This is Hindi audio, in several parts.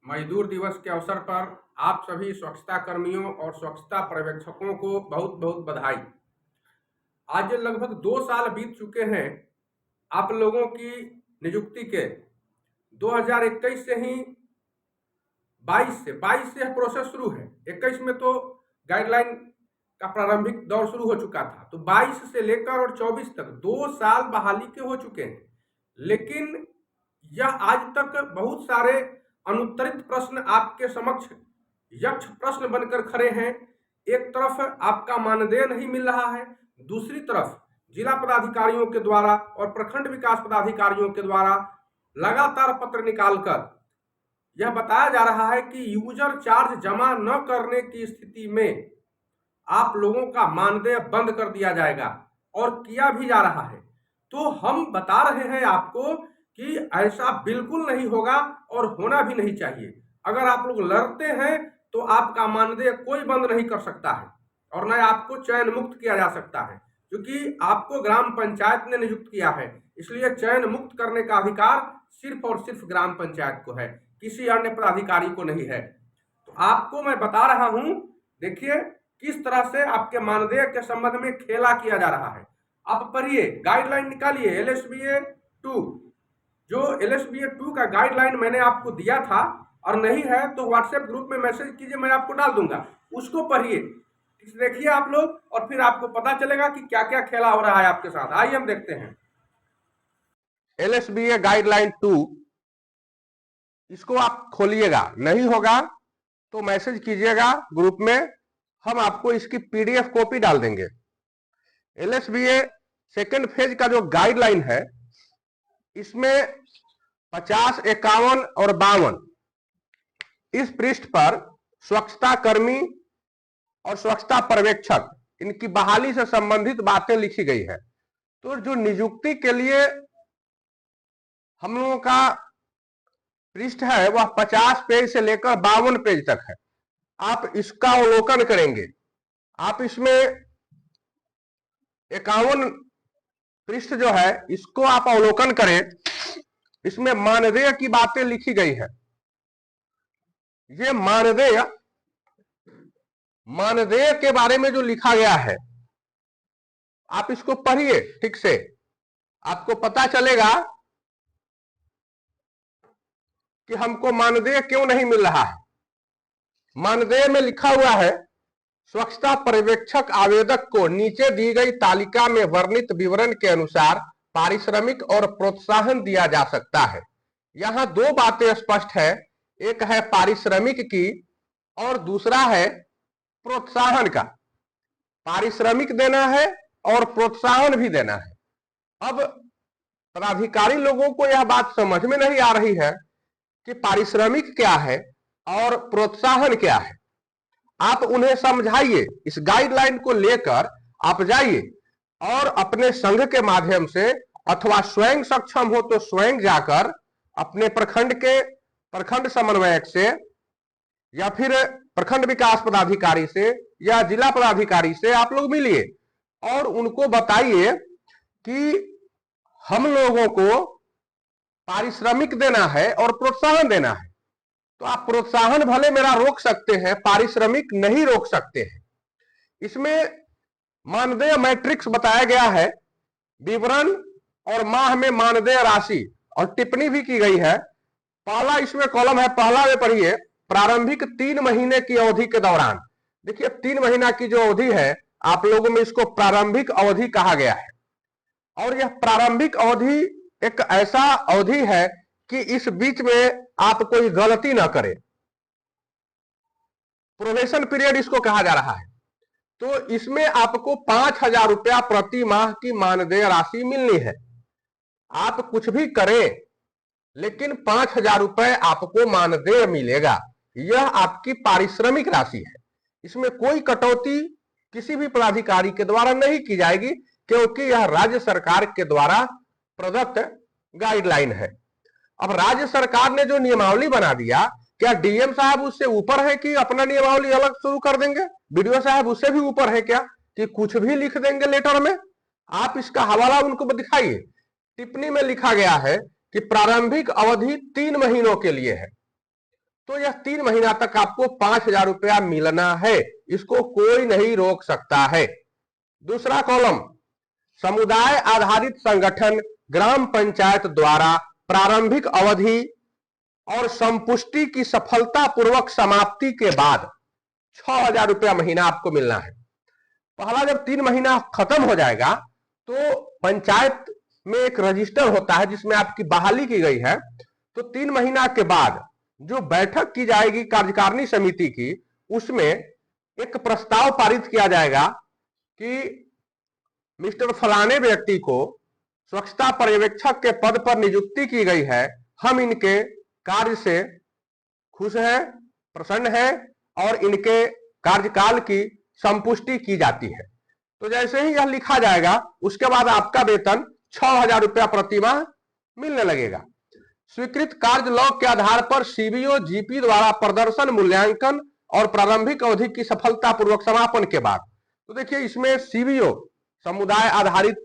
मजदूर दिवस के अवसर पर आप सभी स्वच्छता कर्मियों और स्वच्छता पर्यवेक्षकों को बहुत बहुत बधाई। आज लगभग 2 साल बीत चुके हैं आप लोगों की नियुक्ति के। 2021 से ही 22 से प्रोसेस शुरू है। 21 में तो गाइडलाइन का प्रारंभिक दौर शुरू हो चुका था, तो 22 से लेकर और 24 तक 2 साल बहाली के हो चुके हैं। लेकिन यह आज तक बहुत सारे अनुत्तरित प्रश्न आपके समक्ष यक्ष प्रश्न बनकर खड़े हैं। एक तरफ आपका मानदेय नहीं मिल रहा है, दूसरी तरफ जिला पदाधिकारियों के द्वारा और प्रखंड विकास पदाधिकारियों के द्वारा लगातार पत्र निकालकर यह बताया जा रहा है कि यूजर चार्ज जमा न करने की स्थिति में आप लोगों का मानदेय बंद कर दिया जाएगा, और किया भी जा रहा है। तो हम बता रहे हैं आपको कि ऐसा बिल्कुल नहीं होगा और होना भी नहीं चाहिए। अगर आप लोग लड़ते हैं तो आपका मानदेय कोई बंद नहीं कर सकता है और न आपको चयन मुक्त किया जा सकता है, क्योंकि आपको ग्राम पंचायत ने नियुक्त किया है। इसलिए चयन मुक्त करने का अधिकार सिर्फ और सिर्फ ग्राम पंचायत को है, किसी अन्य पदाधिकारी को नहीं है। तो आपको मैं बता रहा हूं, देखिए किस तरह से आपके मानदेय के संबंध में खेला किया जा रहा है। आप पढ़िए, गाइडलाइन निकालिए LSBA 2। जो LSBA 2 का गाइडलाइन मैंने आपको दिया था, और नहीं है तो व्हाट्सएप ग्रुप में मैसेज कीजिए, मैं आपको डाल दूंगा, उसको पढ़िए, देखिए आप लोग, और फिर आपको पता चलेगा कि क्या क्या खेला हो रहा है आपके साथ। आइए हम देखते हैं। LSBA गाइडलाइन 2, इसको आप खोलिएगा, नहीं होगा तो मैसेज कीजिएगा ग्रुप में, हम आपको इसकी PDF कॉपी डाल देंगे। LSBA सेकेंड फेज का जो गाइडलाइन है, इसमें 50, 51 और 52 इस पृष्ठ पर स्वच्छता कर्मी और स्वच्छता पर्यवेक्षक इनकी बहाली से संबंधित बातें लिखी गई है। तो जो नियुक्ति के लिए हम लोगों का पृष्ठ है वह 50 पेज से लेकर 52 पेज तक है। आप इसका अवलोकन करेंगे, आप इसमें 51 पृष्ठ जो है इसको आप अवलोकन करें। इसमें मानदेय की बातें लिखी गई है। ये मानदेय के बारे में जो लिखा गया है, आप इसको पढ़िए ठीक से, आपको पता चलेगा कि हमको मानदेय क्यों नहीं मिल रहा है। मानदेय में लिखा हुआ है, स्वच्छता पर्यवेक्षक आवेदक को नीचे दी गई तालिका में वर्णित विवरण के अनुसार पारिश्रमिक और प्रोत्साहन दिया जा सकता है। यहां दो बातें स्पष्ट है, एक है पारिश्रमिक की और दूसरा है प्रोत्साहन का। पारिश्रमिक देना है और प्रोत्साहन भी देना है। अब पदाधिकारी लोगों को यह बात समझ में नहीं आ रही है कि पारिश्रमिक क्या है और प्रोत्साहन क्या है। आप उन्हें समझाइए, इस गाइडलाइन को लेकर आप जाइए और अपने संघ के माध्यम से अथवा स्वयं सक्षम हो तो स्वयं जाकर अपने प्रखंड समन्वयक से या फिर प्रखंड विकास पदाधिकारी से या जिला पदाधिकारी से आप लोग मिलिए और उनको बताइए कि हम लोगों को पारिश्रमिक देना है और प्रोत्साहन देना है। तो आप प्रोत्साहन भले मेरा रोक सकते हैं, पारिश्रमिक नहीं रोक सकते हैं। इसमें मानदेय मैट्रिक्स बताया गया है, विवरण और माह में मानदेय राशि, और टिप्पणी भी की गई है। पहला इसमें कॉलम है, पहला में पढ़िए, प्रारंभिक 3 महीने की अवधि के दौरान। देखिए 3 महीना की जो अवधि है, आप लोगों में इसको प्रारंभिक अवधि कहा गया है। और यह प्रारंभिक अवधि एक ऐसा अवधि है कि इस बीच में आप कोई गलती ना करें, प्रोबेशन पीरियड इसको कहा जा रहा है। तो इसमें आपको 5,000 रुपया प्रति माह की मानदेय राशि मिलनी है। आप कुछ भी करें लेकिन 5,000 रुपए आपको मानदेय मिलेगा। यह आपकी पारिश्रमिक राशि है, इसमें कोई कटौती किसी भी पदाधिकारी के द्वारा नहीं की जाएगी, क्योंकि यह राज्य सरकार के द्वारा प्रदत्त गाइडलाइन है। अब राज्य सरकार ने जो नियमावली बना दिया, क्या डीएम साहब उससे ऊपर है कि अपना नियमावली अलग शुरू कर देंगे? बीडीओ साहब उससे भी ऊपर है क्या कि कुछ भी लिख देंगे लेटर में? आप इसका हवाला उनको दिखाइए। टिप्पणी में लिखा गया है कि प्रारंभिक अवधि 3 महीनों के लिए है। तो यह 3 महीना तक आपको 5,000 रुपया मिलना है, इसको कोई नहीं रोक सकता है। दूसरा कॉलम, समुदाय आधारित संगठन ग्राम पंचायत द्वारा प्रारंभिक अवधि और संपुष्टि की सफलतापूर्वक समाप्ति के बाद 6,000 रुपया महीना आपको मिलना है। पहला जब 3 महीना खत्म हो जाएगा तो पंचायत में एक रजिस्टर होता है जिसमें आपकी बहाली की गई है, तो 3 महीना के बाद जो बैठक की जाएगी कार्यकारिणी समिति की, उसमें एक प्रस्ताव पारित किया जाएगा कि मिस्टर फलाने व्यक्ति को स्वच्छता पर्यवेक्षक के पद पर नियुक्ति की गई है, हम इनके कार्य से खुश हैं, प्रसन्न हैं और इनके कार्यकाल की संपुष्टि की जाती है। तो जैसे ही यह लिखा जाएगा उसके बाद आपका वेतन 6,000 रुपया प्रति माह मिलने लगेगा। स्वीकृत कार्य लॉग के आधार पर सीबीओ जीपी द्वारा प्रदर्शन मूल्यांकन और प्रारंभिक अवधि की सफलतापूर्वक समापन के बाद, तो देखिए इसमें सीबीओ समुदाय आधारित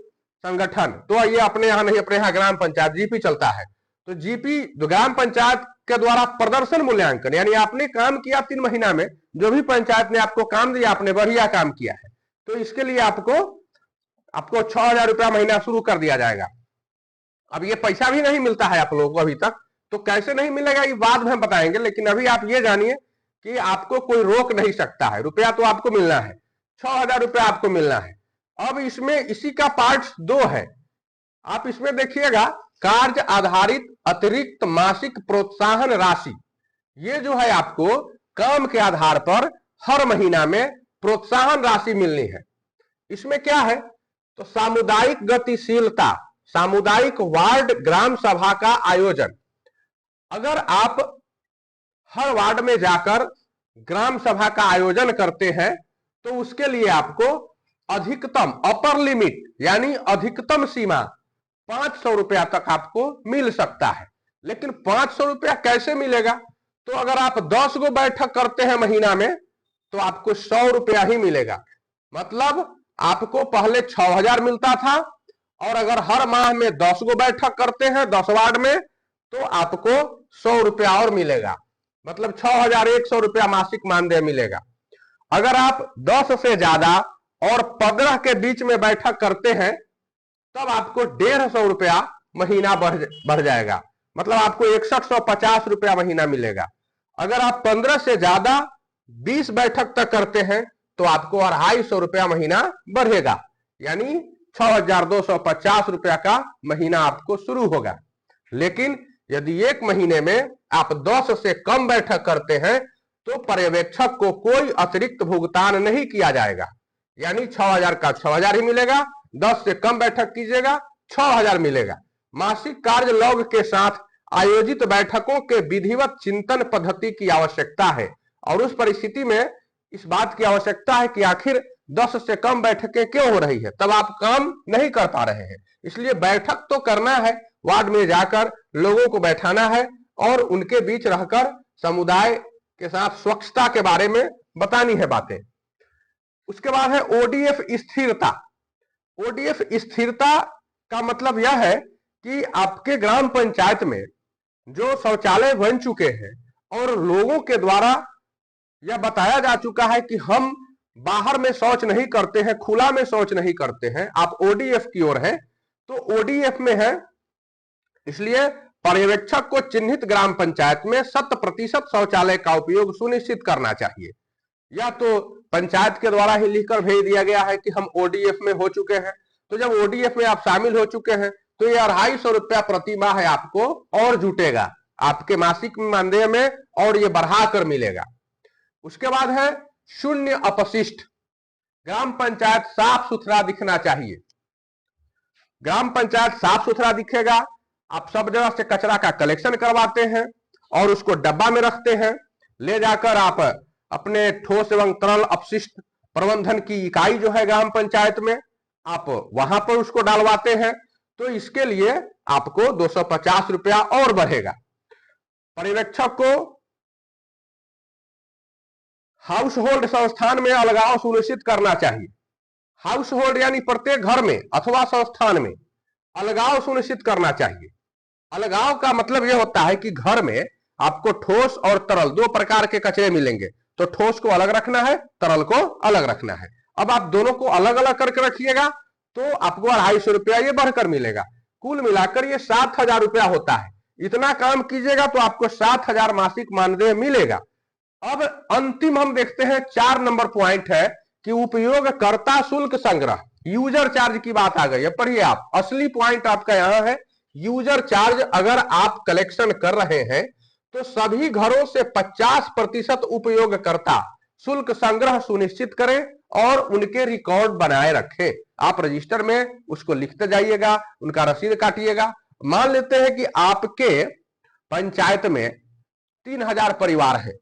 संगठन, तो ये अपने यहाँ नहीं, अपने यहाँ ग्राम पंचायत जीपी चलता है। तो जीपी ग्राम पंचायत के द्वारा प्रदर्शन मूल्यांकन, यानी आपने काम किया 3 महीना में, जो भी पंचायत ने आपको काम दिया आपने बढ़िया काम किया है, तो इसके लिए आपको 6,000 रुपया महीना शुरू कर दिया जाएगा। अब ये पैसा भी नहीं मिलता है आप लोगों को अभी तक, तो कैसे नहीं मिलेगा ये बाद में बताएंगे, लेकिन अभी आप ये जानिए कि आपको कोई रोक नहीं सकता है, रुपया तो आपको मिलना है, 6,000 रुपया आपको मिलना है। अब इसमें इसी का पार्ट 2 है, आप इसमें देखिएगा कार्य आधारित अतिरिक्त मासिक प्रोत्साहन राशि, ये जो है आपको काम के आधार पर हर महीना में प्रोत्साहन राशि मिलनी है। इसमें क्या है, तो सामुदायिक गतिशीलता, सामुदायिक वार्ड ग्राम सभा का आयोजन, अगर आप हर वार्ड में जाकर ग्राम सभा का आयोजन करते हैं तो उसके लिए आपको अधिकतम अपर लिमिट यानी अधिकतम सीमा 500 रुपया तक आपको मिल सकता है। लेकिन 500 रुपया कैसे मिलेगा, तो अगर आप 10 गो बैठक करते हैं महीना में तो आपको 100 रुपया ही मिलेगा। मतलब आपको पहले 6,000 मिलता था, और अगर हर माह में 10 गो बैठक करते हैं 10 वार्ड में तो आपको 100 रुपया और मिलेगा, मतलब 6,100 रुपया मासिक मानदेय मिलेगा। अगर आप 10 से ज्यादा और 15 के बीच में बैठक करते हैं तब आपको 150 रुपया महीना बढ़ जाएगा, मतलब आपको 6150 रुपया महीना मिलेगा। अगर आप 15 से ज्यादा 20 बैठक तक करते हैं तो आपको 250 रुपया महीना बढ़ेगा, यानी 6,250 रुपया का महीना आपको शुरू होगा। लेकिन यदि एक महीने में आप 10 से कम बैठक करते हैं तो पर्यवेक्षक को कोई अतिरिक्त भुगतान नहीं किया जाएगा, यानी 6,000 का 6,000 ही मिलेगा, 10 से कम बैठक कीजिएगा 6,000 मिलेगा। मासिक कार्य लॉग के साथ आयोजित बैठकों के विधिवत चिंतन पद्धति की आवश्यकता है, और उस परिस्थिति में इस बात की आवश्यकता है कि आखिर 10 से कम बैठकें क्यों हो रही है, तब आप काम नहीं कर पा रहे हैं। इसलिए बैठक तो करना है, वार्ड में जाकर लोगों को बैठाना है और उनके बीच रहकर समुदाय के साथ स्वच्छता के बारे में बतानी है बातें। उसके बाद है ओडीएफ स्थिरता। ओडीएफ स्थिरता का मतलब यह है कि आपके ग्राम पंचायत में जो शौचालय बन चुके हैं और लोगों के द्वारा यह बताया जा चुका है कि हम बाहर में शौच नहीं करते हैं, खुला में शौच नहीं करते हैं, आप ओडीएफ की ओर हैं, तो ओडीएफ में है, इसलिए पर्यवेक्षक को चिन्हित ग्राम पंचायत में 100% शौचालय का उपयोग सुनिश्चित करना चाहिए। या तो पंचायत के द्वारा ही लिखकर भेज दिया गया है कि हम ओडीएफ में हो चुके हैं, तो जब ओडीएफ में आप शामिल हो चुके हैं तो ये 250 रुपया प्रति माह है आपको और जुटेगा आपके मासिक मानदेय में, और ये बढ़ाकर मिलेगा। उसके बाद है शून्य अपशिष्ट। ग्राम पंचायत साफ सुथरा दिखना चाहिए। ग्राम पंचायत साफ सुथरा दिखेगा, आप सब जगह से कचरा का कलेक्शन करवाते हैं और उसको डब्बा में रखते हैं, ले जाकर आप अपने ठोस एवं तरल अपशिष्ट प्रबंधन की इकाई जो है ग्राम पंचायत में, आप वहां पर उसको डालवाते हैं, तो इसके लिए आपको 250 रुपया और बढ़ेगा। पर्यवेक्षक को हाउस होल्ड संस्थान में अलगाव सुनिश्चित करना चाहिए। हाउस होल्ड यानी प्रत्येक घर में अथवा संस्थान में अलगाव सुनिश्चित करना चाहिए। अलगाव का मतलब यह होता है कि घर में आपको ठोस और तरल दो प्रकार के कचरे मिलेंगे। तो ठोस को अलग रखना है, तरल को अलग रखना है। अब आप दोनों को अलग अलग करके रखिएगा तो आपको 250 रुपया ये बढ़कर मिलेगा। कुल मिलाकर ये 7,000 रुपया होता है। इतना काम कीजिएगा तो आपको 7,000 मासिक मानदेय मिलेगा। अब अंतिम हम देखते हैं 4 नंबर पॉइंट है कि उपयोगकर्ता शुल्क संग्रह, यूजर चार्ज की बात आ गई है। पढ़िए आप, असली पॉइंट आपका यहां है यूजर चार्ज। अगर आप कलेक्शन कर रहे हैं तो सभी घरों से 50% उपयोगकर्ता शुल्क संग्रह सुनिश्चित करें और उनके रिकॉर्ड बनाए रखें। आप रजिस्टर में उसको लिखते जाइएगा, उनका रसीद काटिएगा। मान लेते हैं कि आपके पंचायत में 3,000 परिवार है।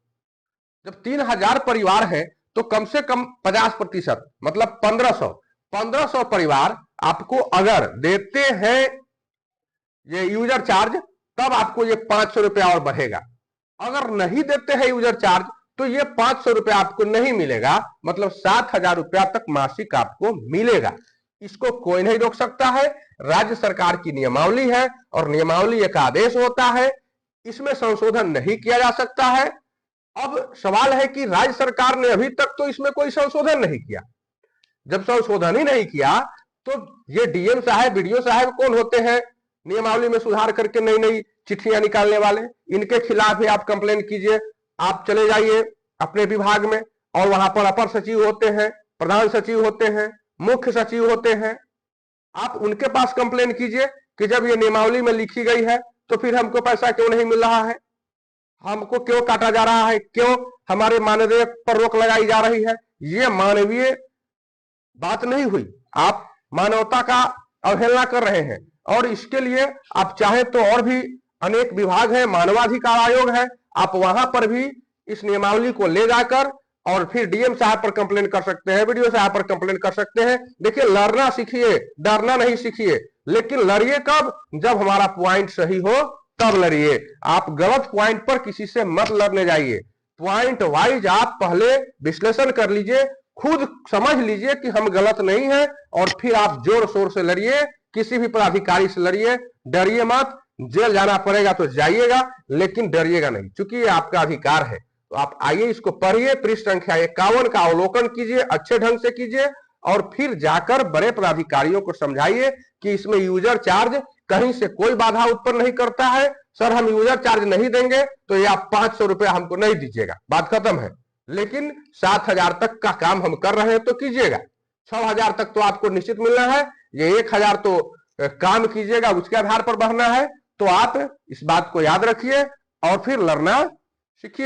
जब 3,000 परिवार है तो कम से कम 50% मतलब 1,500 परिवार आपको अगर देते हैं ये यूजर चार्ज, तब आपको ये 500 रुपया और बढ़ेगा। अगर नहीं देते हैं यूजर चार्ज तो ये 500 रुपया आपको नहीं मिलेगा, मतलब 7,000 रुपया तक मासिक आपको मिलेगा। इसको कोई नहीं रोक सकता है, राज्य सरकार की नियमावली है और नियमावली एक आदेश होता है, इसमें संशोधन नहीं किया जा सकता है। अब सवाल है कि राज्य सरकार ने अभी तक तो इसमें कोई संशोधन नहीं किया। जब संशोधन ही नहीं किया तो ये डीएम साहब, बीडीओ साहब कौन होते हैं नियमावली में सुधार करके नई नई चिट्ठियां निकालने वाले? इनके खिलाफ ही आप कंप्लेन कीजिए। आप चले जाइए अपने विभाग में और वहां पर अपर सचिव होते हैं, प्रधान सचिव होते हैं, मुख्य सचिव होते हैं। आप उनके पास कंप्लेन कीजिए कि जब ये नियमावली में लिखी गई है तो फिर हमको पैसा क्यों नहीं मिल रहा है, हमको क्यों काटा जा रहा है, क्यों हमारे मानदेय पर रोक लगाई जा रही है। ये मानवीय बात नहीं हुई, आप मानवता का अवहेलना कर रहे हैं। और इसके लिए आप चाहे तो और भी अनेक विभाग है, मानवाधिकार आयोग है, आप वहां पर भी इस नियमावली को ले जाकर और फिर डीएम साहब पर कंप्लेन कर सकते हैं, वीडियो साहब पर कंप्लेन कर सकते हैं। देखिए, लड़ना सीखिए, डरना नहीं सीखिए। लेकिन लड़िए कब? जब हमारा पॉइंट सही हो तब लड़िए। आप गलत पॉइंट पर किसी से मत लड़ने जाइए। पॉइंट वाइज आप पहले विश्लेषण कर लीजिए, खुद समझ लीजिए कि हम गलत नहीं है, और फिर आप जोर शोर से लड़िए, किसी भी पदाधिकारी से लड़िए। डरिए मत, जेल जाना पड़ेगा तो जाइएगा, लेकिन डरिएगा नहीं, क्योंकि ये आपका अधिकार है। तो आप आइए, इसको पढ़िए, पृष्ठ संख्या 51 का अवलोकन कीजिए, अच्छे ढंग से कीजिए, और फिर जाकर बड़े पदाधिकारियों को समझाइए कि इसमें यूजर चार्ज कहीं से कोई बाधा उत्पन्न नहीं करता है। सर, हम यूजर चार्ज नहीं देंगे तो ये आप 500 रुपया हमको नहीं दीजिएगा, बात खत्म है। लेकिन 7,000 तक का काम हम कर रहे हैं तो कीजिएगा। 6,000 तक तो आपको निश्चित मिलना है, ये 1,000 तो काम कीजिएगा, उसके आधार पर बढ़ना है। तो आप इस बात को याद रखिए और फिर लड़ना सीखिए।